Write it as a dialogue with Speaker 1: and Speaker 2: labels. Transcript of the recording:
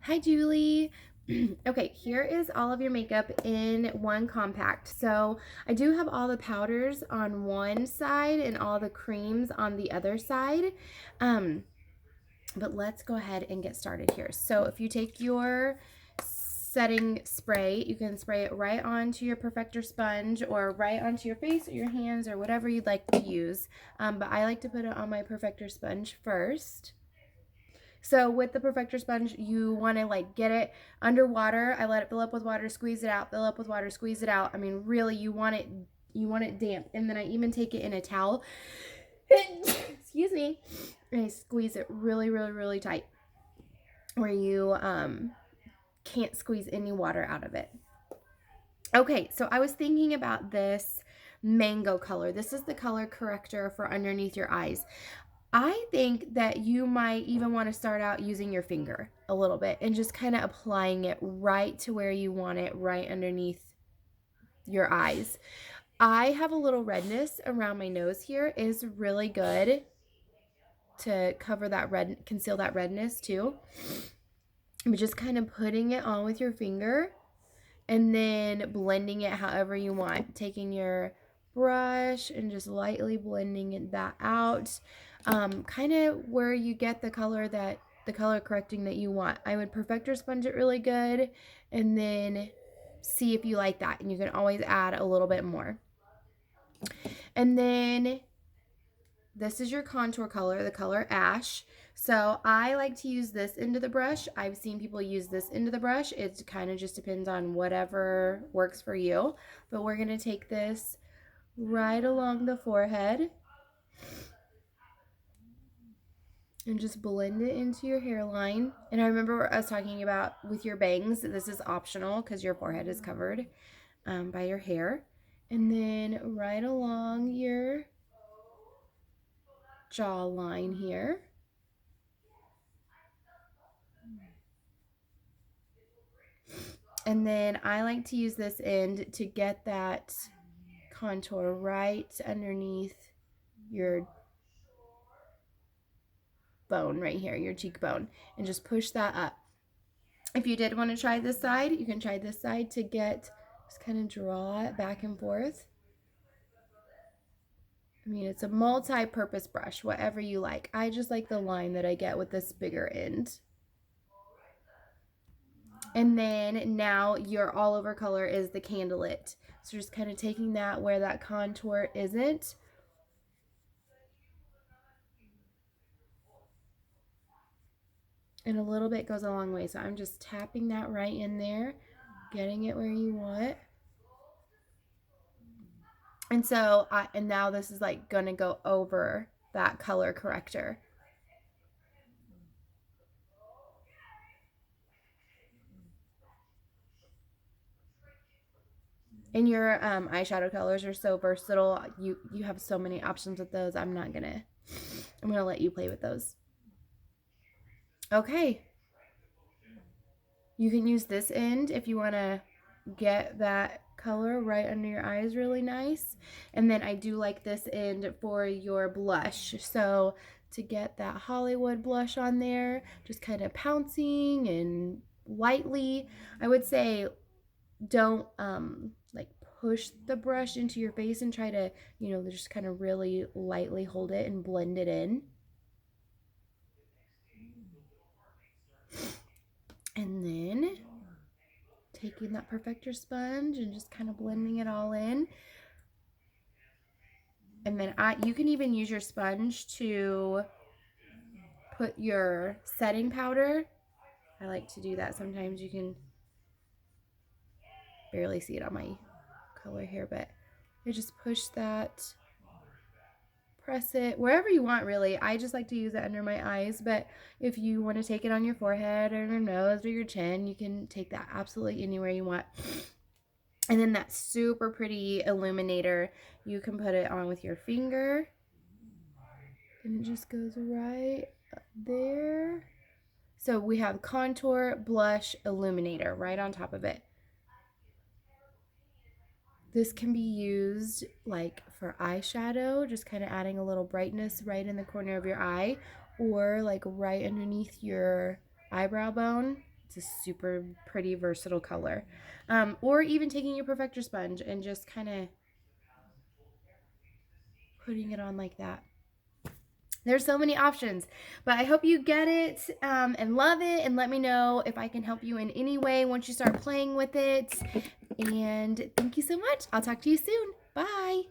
Speaker 1: Hi, Julie. Okay, here is all of your makeup in one compact. So I do have all the powders on one side and all the creams on the other side. Um, but let's go ahead and get started here. So if you take your setting spray, you can spray it right onto your perfector sponge or right onto your face or your hands or whatever you'd like to use. But I like to put it on my perfector sponge first. So with the perfector sponge, you want to like get it underwater. I let it fill up with water, squeeze it out, fill up with water, squeeze it out. I mean, really, you want it damp. And then I even take it in a towel. Excuse me. And I squeeze it really, really, really tight where you can't squeeze any water out of it. Okay, so I was thinking about this mango color. This is the color corrector for underneath your eyes. I think that you might even want to start out using your finger a little bit and just kind of applying it right to where you want it, right underneath your eyes. I have a little redness around my nose here. It is really good to cover that red, conceal that redness too. But just kind of putting it on with your finger and then blending it however you want. Taking your brush and just lightly blending that out. Kind of where you get the color correcting that you want. I would perfector sponge it really good and then see if you like that. And you can always add a little bit more. And then this is your contour color, the color Ash. So I like to use this into the brush. I've seen people use this into the brush. It kind of just depends on whatever works for you. But we're going to take this right along the forehead and just blend it into your hairline. And I remember us talking about with your bangs, this is optional because your forehead is covered by your hair. And then right along your jawline here. And then I like to use this end to get that contour right underneath your bone right here, your cheekbone, and just push that up. If you did want to try this side, you can try this side to just kind of draw it back and forth. I mean, it's a multi-purpose brush, whatever you like. I just like the line that I get with this bigger end. And then now your all over color is the Candlelit. So just kind of taking that where that contour isn't. And a little bit goes a long way. So I'm just tapping that right in there, getting it where you want. And so, and now this is like gonna go over that color corrector. And your eyeshadow colors are so versatile. You have so many options with those. I'm gonna let you play with those. Okay. You can use this end if you wanna get that color right under your eyes really nice. And then I do like this end for your blush. So to get that Hollywood blush on there, just kind of pouncing and lightly. I would say don't like push the brush into your face and try to, just kind of really lightly hold it and blend it in. And then taking that perfector sponge and just kind of blending it all in. And then you can even use your sponge to put your setting powder. I like to do that. Sometimes you can barely see it on my color here, but I just push that, press it wherever you want really. I just like to use it under my eyes, but if you want to take it on your forehead or your nose or your chin, you can take that absolutely anywhere you want. And then that super pretty illuminator, you can put it on with your finger. And it just goes right up there. So we have contour, blush, illuminator right on top of it. This can be used like for eyeshadow, just kind of adding a little brightness right in the corner of your eye, or like right underneath your eyebrow bone It's a super pretty, versatile color. Or even taking your Perfector sponge and just kind of putting it on like that. There's so many options, but I hope you get it and love it, and let me know if I can help you in any way once you start playing with it. And thank you so much. I'll talk to you soon. Bye.